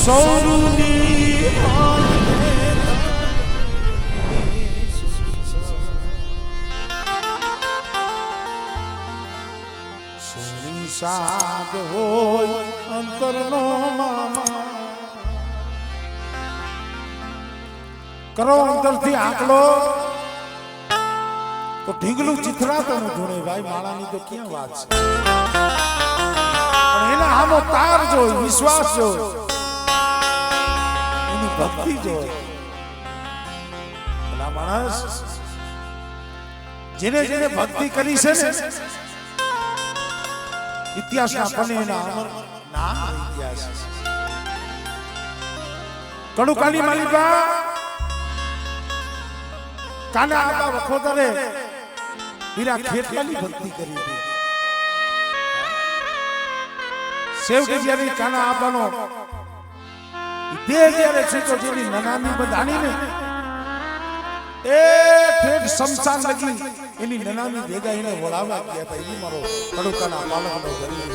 સૌની સાદ હોય અંતરનો મામા કરો અંતરથી આંકલો તો ઢીંગલું ચિથરાતો ન જોડે ભાઈ માળાની તો ક્યાં વાત છે પણ એના આમો તાર જોઈ વિશ્વાસ જોઈ એની ભક્તિ જોઈ ભલા માણસ જેને જેને ભક્તિ કરી છે ને ઇતિહાસના પને એના અમર નામ ઇતિહાસ કડુકાની માલિકા કાના આબા વખોદરે હીરા ખેતલાની ભક્તિ કરી હતી સેવકી જ્યારે કાના આબાનો દેહ જ્યારે છેટો જેની નનામી બંધાણી ને એ ઠેઠ શમશાન લગી એની નનામી ભેગા એને વળાવવા ગયા હતા એ મારો કડુકાના પાલકનો ગરીબ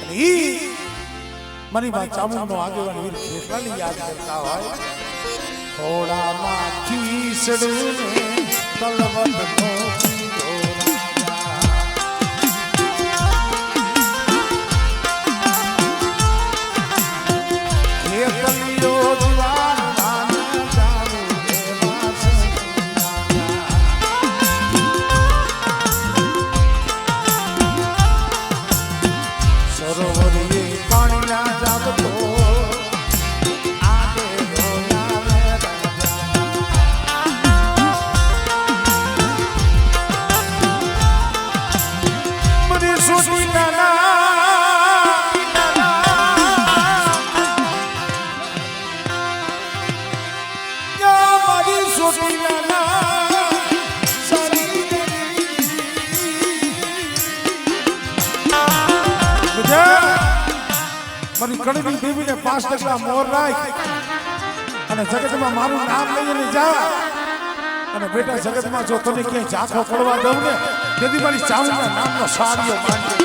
અને ઈ મારી માં ચામુંડનો આગેવાન વીર ખેતલાની યાદ કરતા હોય થોડામાંથી સડને તલવટનો મારી કડવી દેવીને 5 ટકા મોર રાખ અને જગતમાં મારું નામ લઈને જા અને બેટા જગતમાં જો તને ક્યાંય ઝાંખો પડવા દઉં ને તેથી મારી ચામુંડા નામનો સાડીઓ માંડે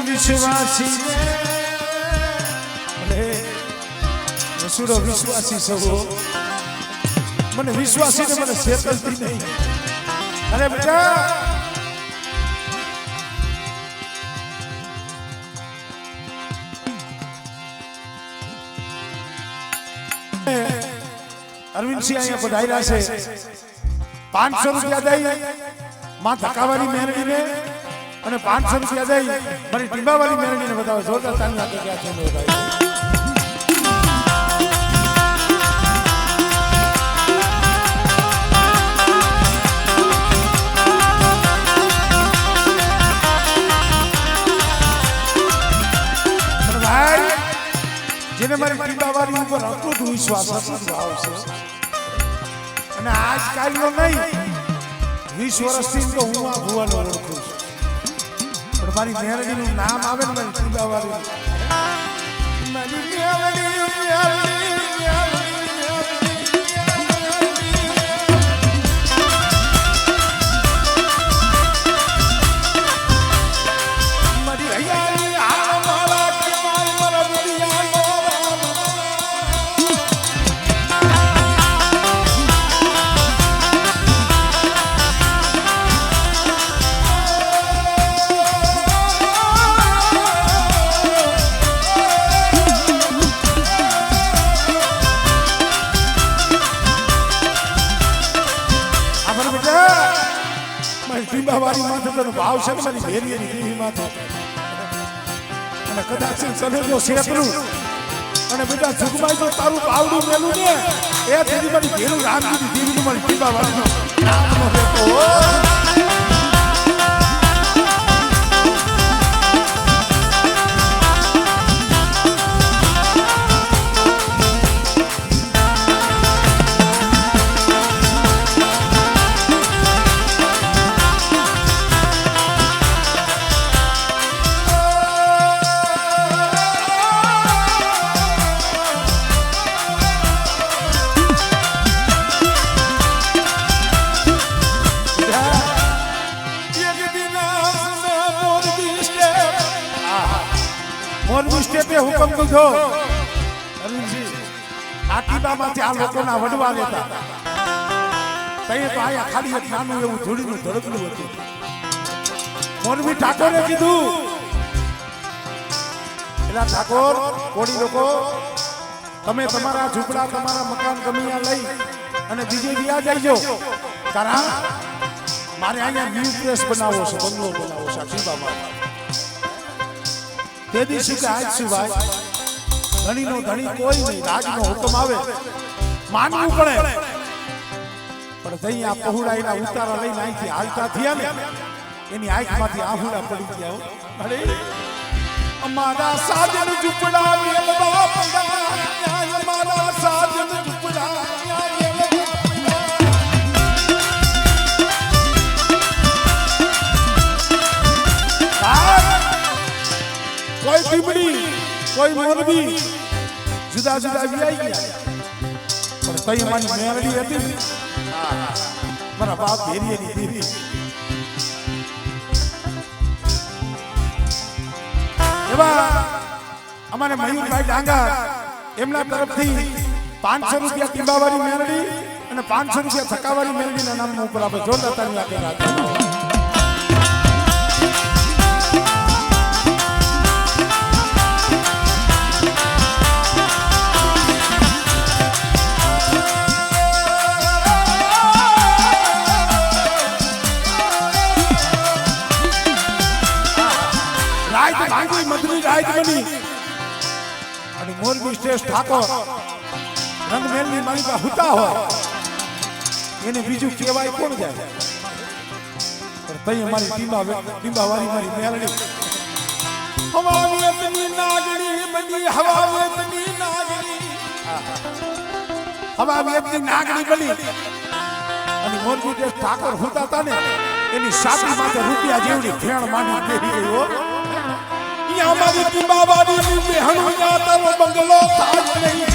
વિશ્વાસી વિશ્વાસી સૌ મને વિશ્વાસી ને મને શેતલતી નહીં અરે બેટા અરવિંદસિંહ અહીંયા પધાર્યા છે 500 રૂપિયા દઈ માં ધક્કાવાળી મેરડીને અને 500 રૂપિયા દઈ મારી ટીંબાવાળી મેરડીને બતાવો જોરદાર તાળી આપે ગયા છે ભાઈ જેને મારી ટીંબાવાળી ઉપર અતૂટ વિશ્વાસ અતૂટ ભાવ છે અને આજકાલનો નહીં 20 વર્ષથી તો હું આ ભુવાનો ઓળખું છું પણ મારી મેરડીનું નામ આવે ને મારી ટીંબાવાળી મારી ટીંબાવાળી માથે તને ભાવ છે મારી ભેરીની દેવી માથે અને કદાચ તને જો શેતલું અને બેટા જુગમાઈ તો તારું પાવડું મેલું ને એ તેની મારી ભેરું રામજી દેવીની મારી ટીંબાવાળીનો નામનો દેખો વશિષ્ઠે હુકમ દીધો અરુણજી આ ટીબામાંથી આ લોકોના વડવા લેતા તઈએ તો આયા ખાલી એક નાનું એવું ધૂળીનું ધડકલું હતું મોરબી ઠાકોરે કીધું એલા ઠાકોર કોળી લોકો તમે તમારા ઝૂંપડા તમારા મકાન ગમીયા લઈ અને બીજે વ્યા જઈજો કારણ મારે અહીંયા ન્યૂ પ્લેસ બનાવવો છે બંગલો બનાવવો છે ટીબામાં તે દિવસે કે આજ શું ભાઈ ધણીનો ધણી કોઈ નહીં રાજનો હુકમ આવે માનવું પડે પણ તઈ આ પહોળાઈના ઉતારા લઈને અહીંથી હાલતા થયા ને એની આંખમાંથી આહુડા પડી ગયા અરે અમારા સાજન ઝૂંપડા મેલવા પડ્યા અમારા સાજન ઝૂંપડા કોઈ ટીમડી કોઈ મોરબી જુદા જુદા વિયાઈ ગયા પણ તઈ મારી મેરડી હતી મારા બાપ ભેરીએની દીદી એવા અમારે મયુરભાઈ ડાંગર એમના તરફથી 500 રૂપિયા ટીંબાવાળી મેરડી અને 500 રૂપિયા થકાવાળી મેરડીના નામનું ઉપર આપણે જોરદાર તાળી આપી રાખીએ મોરબી શ્રેષ્ઠ ઠાકોર રંગમેલની માલિકા હુતા હોય એને બીજું કહેવાય કોણ જાય પણ તઈ અમારી ટીંબાવાળી મારી મેલડી હવા વેતની નાગણી બની હવા વેતની નાગણી હવા વેતની નાગણી બની અને મોરબી શ્રેષ્ઠ ઠાકોર હુતા હતા ને એની સાપી માથે રૂપિયા જેવડી ફેણ માંડી બેહી ગઈ હો हमारी टीबावाली में हनुया तरो बंगलो ताज नहीं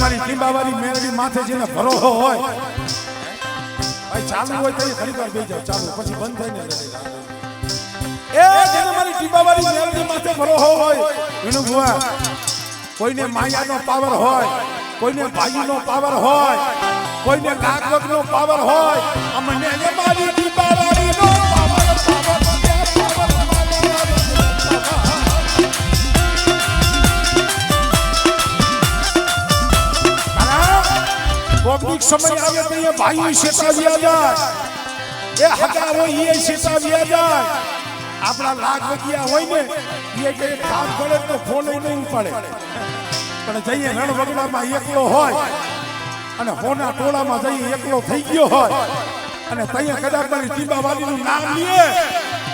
મારી ટીંબાવાળી મેરડી માથે જેને ભરોસો હોય ભાઈ ચાલુ હોય તો ઘણી વાર બેસી જાવ ચાલુ પછી બંધ થઈને એ જેને મારી ટીંબાવાળી મેરડી માથે ભરોસો હોય એનું ભુવા કોઈને માયાનો પાવર હોય કોઈને ભાઈનો પાવર હોય કોઈને લાગવગનો પાવર હોય અમને મારી ટીંબાવાળીનો કોઈક સમય આવે તો એ ભાઈ શેતાવ્યા જાય એ હગા હોય એ શેતાવ્યા જાય આપણા લાગ વગિયા હોય ને એ કે કામ કરે તો ફોન નહીં ઉપાડે પણ જઈએ રણ વગડામાં એકલો હોય અને હોના ટોળામાં જઈએ એકલો થઈ ગયો હોય અને તઅહીંયા કદાચ મારી ટીંબાવાળીનું નામ લે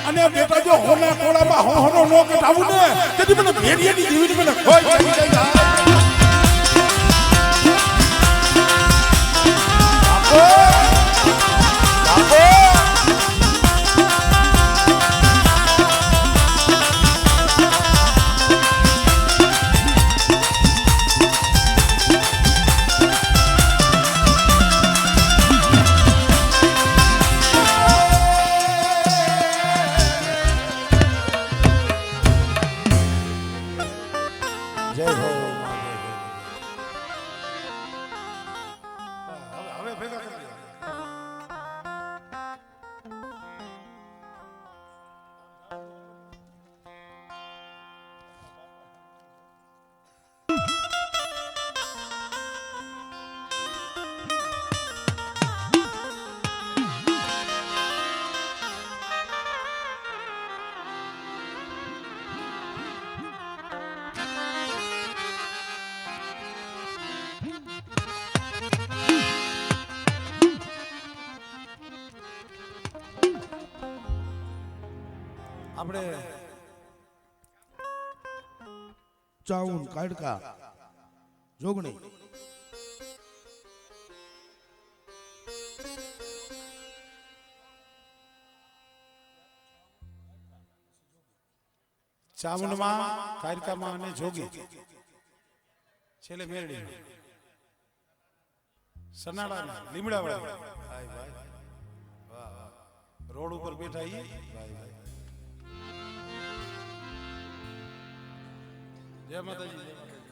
અને બેટા જો હોના ટોળામાં હોનો નો કટાવું ને તેથી મને ભેડિયાની જીવીને મને કોઈ ચડી જાય જય હો હવે ભેગા કરી આપણે ચાઉન કાડકા જોગણી ચામુંડમાં કાડકામાં અને જોગી છેલ્લે મેરડી સનાડા લીમડા વાળા ભાઈ ભાઈ વાહ વાહ રોડ ઉપર બેઠા ઈ ભાઈ ભાઈ જય માતાજી જય માતાજી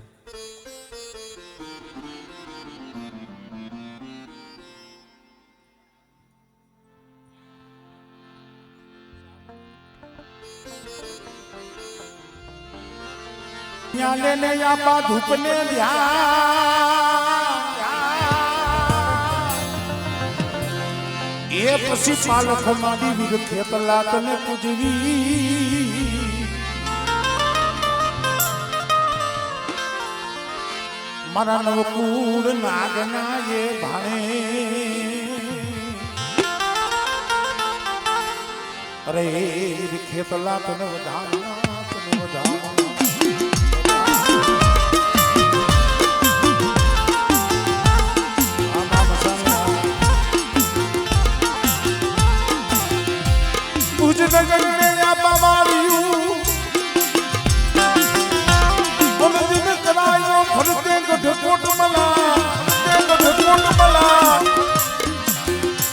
લેને આપા ધૂપને ધ્યાન એ પછી પાલખ માંડી વીર ખેતલા તને પૂજવી મારા નવકુળ નાગના એ ભાણે અરે વીર ખેતલા તને વધાણા તને વધાણા જગને આપા માર્યું બોલ દિન કરાયો ફરતે ગઢકોટ મલા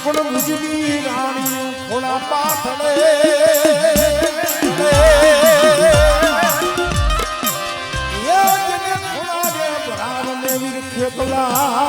કોણ મુજની રાણી ખોળા પાથળે એ જને ખોળા રે બરાર ને વીર ખેપલા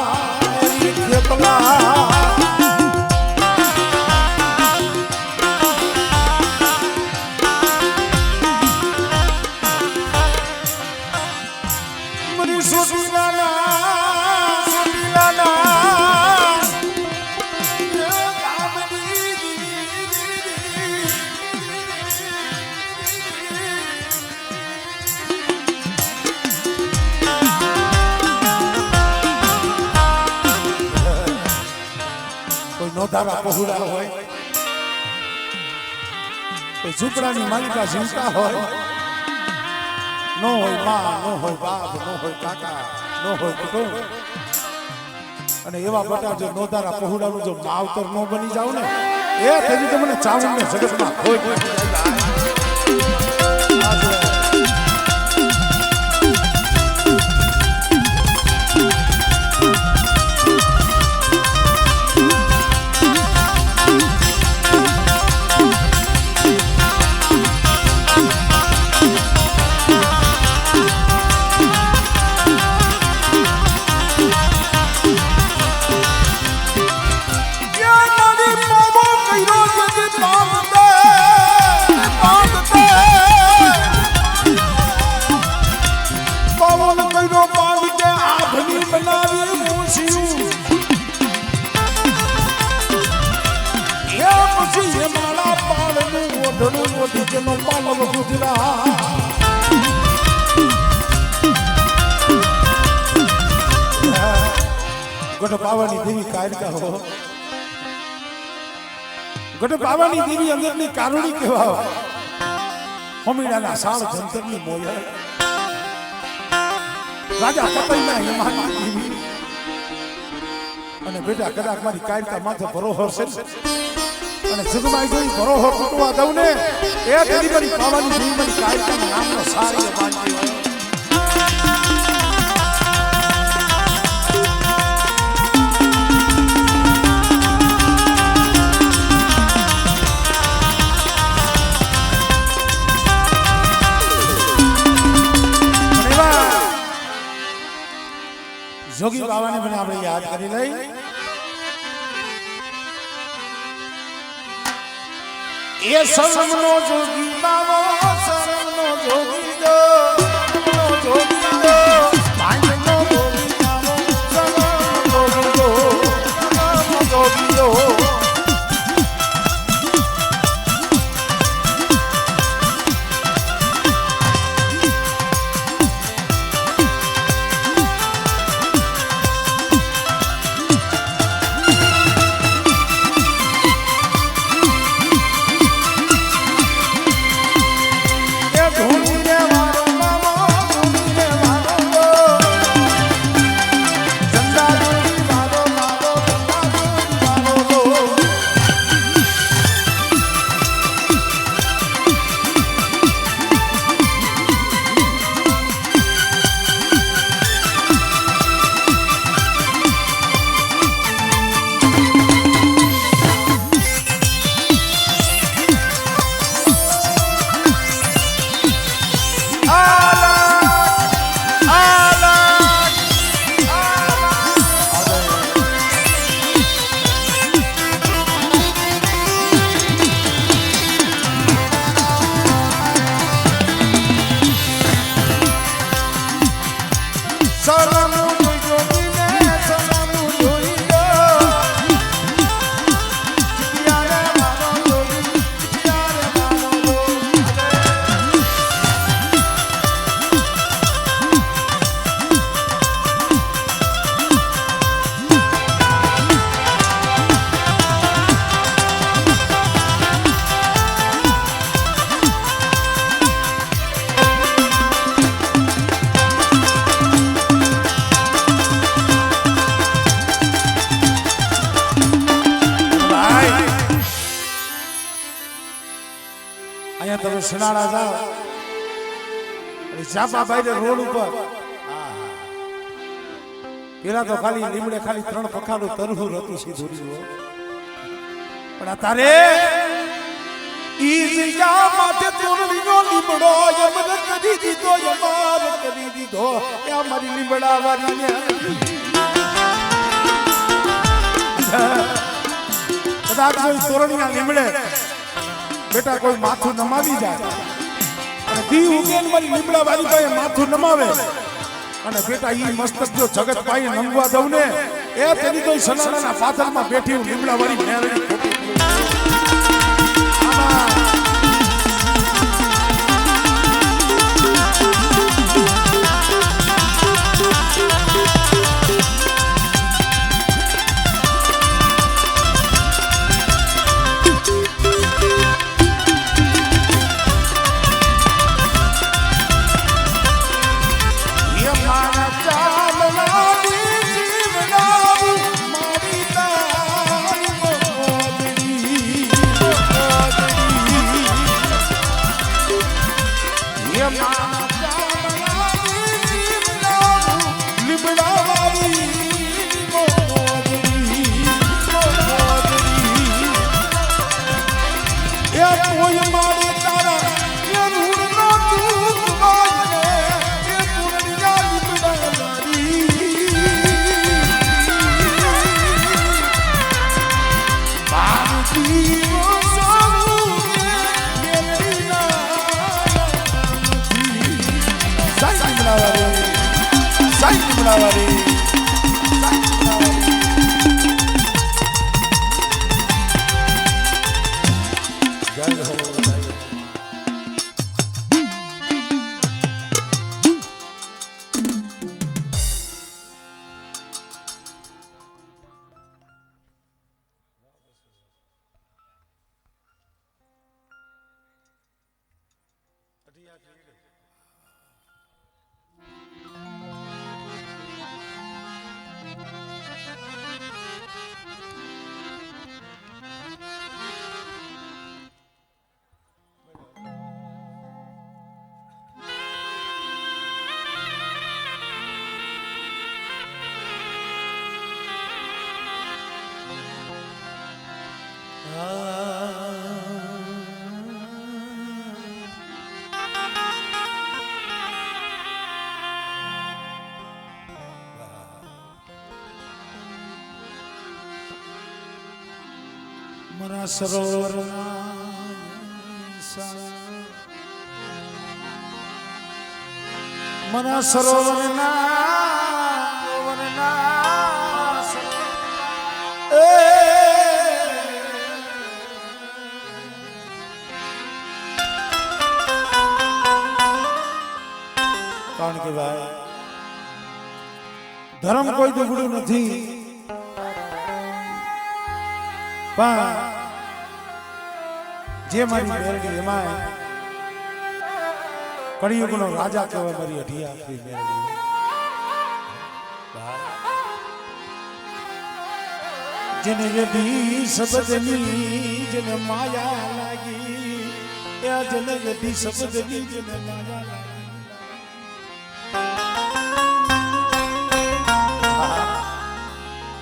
નોધારા પહોળા હોય કોઈ ઝૂંપડાની માલિકા જીવતા હોય નો હોય માં નો હોય બાપ નો હોય કાકા નો હોય કુટુંબ અને એવા બટા જો નોધારા પહોળાનું જો માવતર નો બની જાવ ને એ તેથી તમને ચાવણને જગતમાં ખોઈ ગઢ પાવાની દેવી કાઢતા હો ગઢ પાવાની દેવી અંદરની કારુણી કહેવા હોમીડાના સાળ જંતરની મોય રાજા કતઈના હિમાની દેવી અને બેટા કદાચ મારી કાઢતા માથે ભરોહર છે અને જગમાઈ જોઈ ભરોહર તૂટવા દઉં ને એ તેની મારી પાવાની દેવી મારી કાઢતાના નામનો સારી બાંધી હોય જોગી બાવાને પણ આપણે યાદ કરી લઈ એ શરમનો જોગી બાવો શરમનો જોગી દો જોગી દો પાંચનો જોગી બાવો શરમનો જોગી દો અહીંયા તમે સનાળા જાઓ અને ચાપા બાઈને રોડ ઉપર પેલા તો ખાલી લીમડે ખાલી 3 પખાનું તરહું હતું સીધું પણ અત્યારે ઈ જગ્યા માથે તોરણીનો લીમડો યમને કરી દીધો યમાર કરી દીધો એ અમારી લીમડા વાળીને કદાચ કોઈ તોરણીના લીમડે બેટા કોઈ માથું નમાવી જાય અને દી ઉગેન મારી લીમડા વાળી પાસે માથું નમાવે અને બેટા ઈ મસ્તક જો જગત પાઈ નમવા દઉં ને એ તેની તો સનાનાના પાથરમાં બેઠી હું લીમડા વાળી મેરડી ખોટી મરા સરોવર મરા સરોવર કારણ કે ભાઈ ધર્મ કોઈ દુબળું નથી પણ જે મારી મેરડી એમાં કળિયુગનો રાજા કહેવાય મારી અઢી આખરી મેરડી જેને યદી શબ્દની જેને માયા લાગી એ જેને યદી શબ્દની જેને માયા લાગી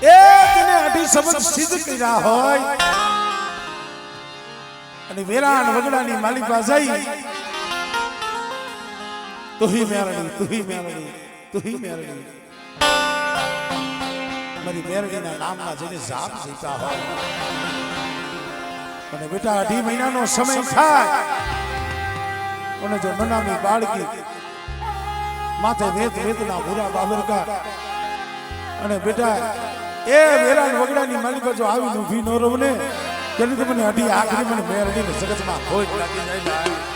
એ જેને અઢી શબ્દ સિદ્ધ કર્યા હોય અને વેરાણ વગડાની માલિકા જઈ તુહી મેરડી તુહી મેરડી તુહી મેરડી મારી મેરડીના નામના જેને જાપ જીતા હોય અને બેટા 2.5 મહિનાનો સમય થાય અને જો નાની બાળકી માથે વેદના ભૂરા બાબરકા અને બેટા એ વેરાણ વગડાની માલિકા જો આવીને ઊભી ન રહે તેની તો મને અઢી આખરી મને મેરડીને જગતમાં ખોજ લાગી જાય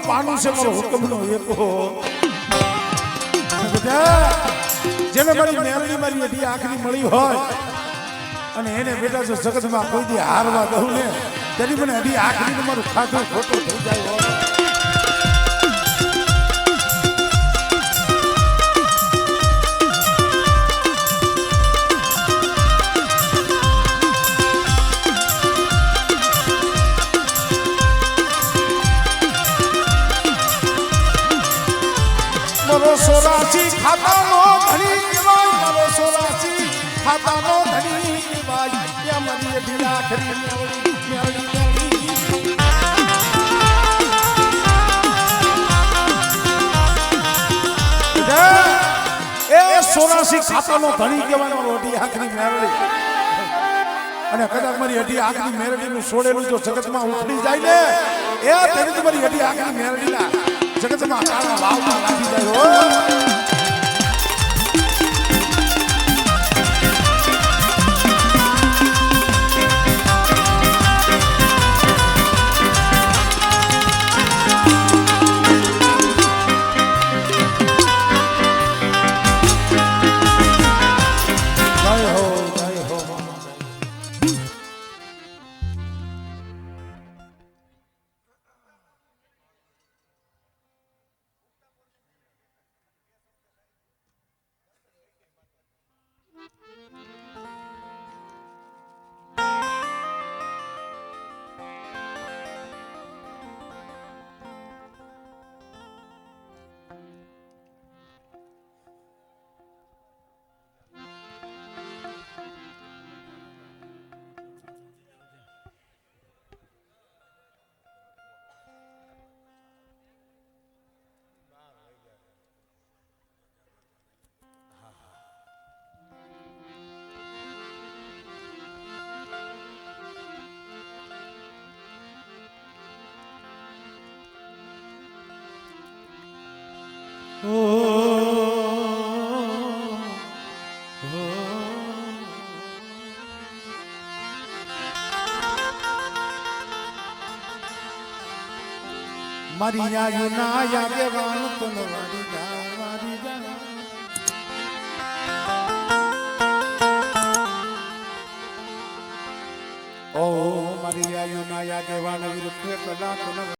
પાનું છે મારો હુકમનો એકો જેને મારી મેરડી મારી અઢી આખરી મળી હોય અને એને બેટા જો જગતમાં કોઈ દી હારવા દઉં ને તેની મને હજી આખરી મારું ખાધું ખોટું થઈ જાય હો. મારો સોરાસી ખાતાનો ધણી કહેવાય, મારો સોરાસી ખાતાનો ધણી કહેવાય. ત્યાં મારી અઢી આખરી મેવડી મેવડી મેવડી. એ સોરાસી ખાતાનો ધણી કહેવાય મારો અઢી આખરી મેરડી. અને કદાચ મારી અઢી આખરી મેરડીનું છોડેલું જો જગતમાં ઉખડી જાય ને એ તેની તમારી અઢી આખરી મેરડીના જગતમાં કાળા વાવમાં લાગી જાય હો. મારી આયુ ના યાદે વાન તન વારી જા વારી જા. ઓ મારી આયુ ના યાદે વાન વિરુદ્ધ કલા તન